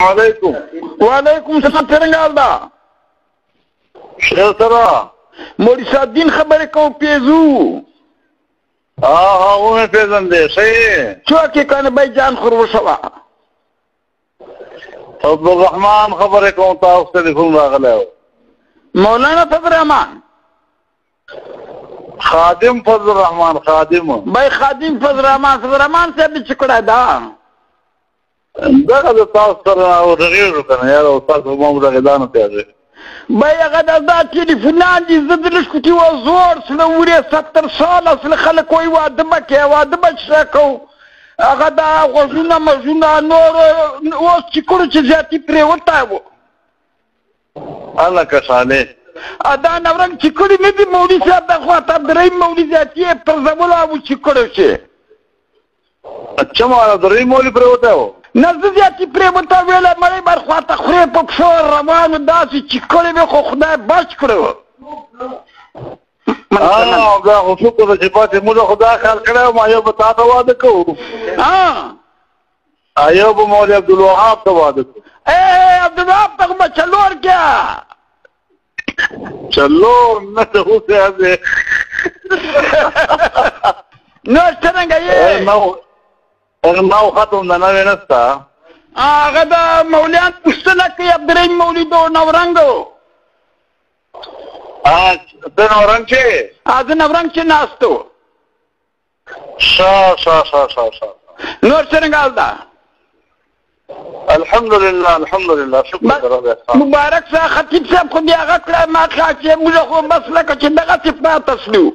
علیکم. وعلیکم السلام. څنګه حال ده؟ ښه سره مولوي صادق خبرې کوم پیزو. ها ونه پیژندې ښه یې څوک یې کنه بای جان خروشوه عبدالرحمن خبرې کوم تاسو ټلیفون راغلی و مولانا فضل الرحمن خادم فضل الرحمن خادم بای خادم فضل الرحمن صاحب چې کړه دا دغه د تاسو سره ورغېږو که نه یاره تاسو ما هم رغېدانو پیاږئ بای هغه دا ټلیفونان دي زه د لښکوټي و زور سره وړې 70 ساله سره خلک وایي واده به کوې واده به چې کوو هغه دا غوږونه مږونه نور اوس چې کړو چې زیاتي پرېوتی و هلکه صالح دا نورنګ چې کړي نه دي مولوي صاحب دا خواته عبدالرحیم مولوي زیاتي یې پرځولو او چې کړو چې اچھا مانا درې مولي پرېوتی و نه زه زیاتي پرېوته ویله مړی بر خواته خورې په پښو روانو داسې چې کړی وې خو خدای بچ کړی دا خو شکر ده چې پاتې موږ خو دا خیال کړی و ما یو به تا ته واده کوو یو به مولي عبدالوهاب ته واده کوو عبدالوهاب ته خو به څلور کړه څلور نه ته اوس یې نور څرنګه یې نو ختم ده نوې نسته هغه د مولیان پوښتنه کوي عبدالرحیم مولوي د نورنګ ته نورنګ چې زه نورنګ چې ناست و ښه نور څرنګه حال ده الحمدلله شکر د رب احسان مبارک صاحب خطیب صاحب خو دې هغه کړی ما کړه چې موږ خو بس لکه چې دغسې پاته سلو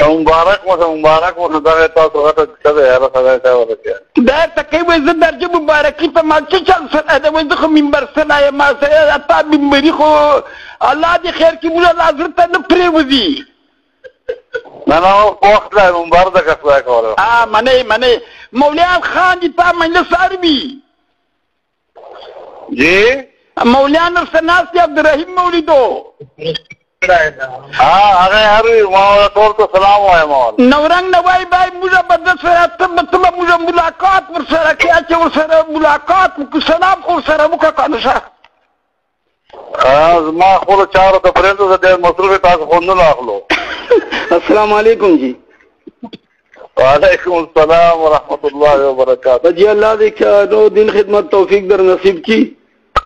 مبارک مو دغه تاسو غټه کیسه ده یاره خدای ته ورکړي دا ته کوي وایي زه درجه مبارکي په ما څه چل سره ده وایي زه خو منبر سره یم ما سره تا منبري خو الله دې خیر کړي موږ الله زړه ته نه پرېوځي نه وخت دی منبر ده که خدای کولی منې مولیان خان دي تا مجلس اروي جی مولیان ورسره ناست دي عبدالرحیم مولوي هغه هر ما ټول ته سلام وایم نورنګ نه وایي بای موږ به د سره ته به موږ ملاقات ورسره کوې چې ورسره ملاقات وکړو سلام خو ورسره وکړه که نه شه زما خپلو چارو ته پرېږده زه ډېر مصروف تاسو خو نه اخلو السلام علیکم جی وعلیکم السلام ورحمت الله وبرکاتہ جی الله دې نو دین خدمت توفیق در نصیب کی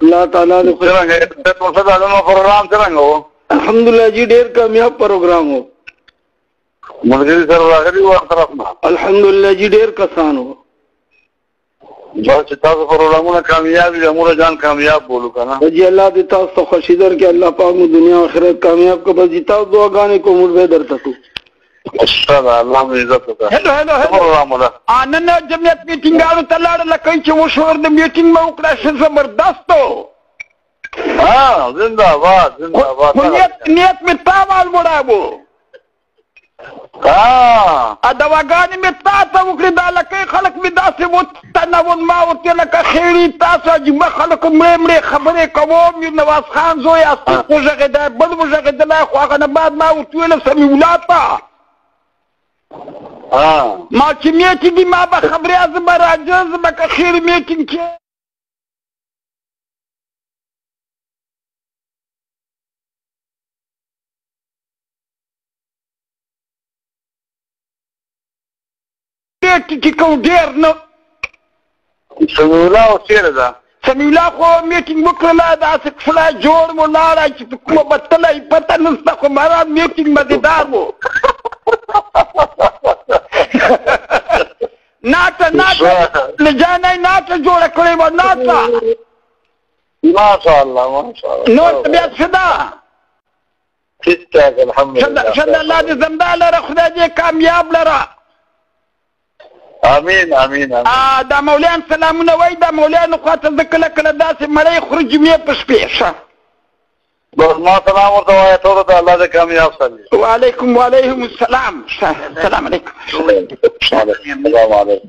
الله تعالی دې څنګه پروګرام څنګه و الحمدلله جی ډېر کامیاب پروګرام و ملګري سره راغلي وو طرف نه الحمدلله جی ډېر کسان و چې تاسو پروګرامونه کامیاب دي موږ ځان کامیاب بولو که نه جی الله دې تاسو ته خوښي درکړي الله پاک مو دنیا او آخرت کامیاب کړي بس جی تاسو دعاګانې کوو موږ به یې درته کوو ماشاءالله الله مو عزت وکړه هلو نن جمعیت میټینګانو ته لاړله کوي چې وشور د میټینګ به وکړه ښه زبردست و زنده باد نیت مې تاوال وړاوو دواګانې مې تا ته وکړې دا لکۍ خلک مې داسې وتنول ما ورته لکه خیړي تاسو عجیبه خلکو مړې خبرې کوم نواز خان زوی اصلیق وغږېدی بل وغږېدلی خو هغه نه بعد ما ورته ویله سمیع ته ما چې میټینګ وي ما به خبرې زه به راځه زه به که خیر میټینګ کې ټیټي کوم ډېر نه سمیع الله اوس چېرې ده سمیع الله خو میټینګ وکړله داسې کښلی جوړ مو لاړی چې په کومه به تلی پته نشته خو مهران میټینګ مزېدار و ناټه لجانۍ ناټه جوړه کړې وه ناټه ماشاءالله نور طبیعت ښه ده ټیک ټاک الحمدلله ښه ده الله دې زنده لره خدای دې کامیاب لره امین دا مولیان سلامونه وایي دا مولیانو خواته زه کله کله داسې مړی خورو جمعې په شپې ښه ما سلام ورته وایه ټولو ته الله دې کامیاب ساتي وعلیکم السلام السلام علیکم السلام علیکم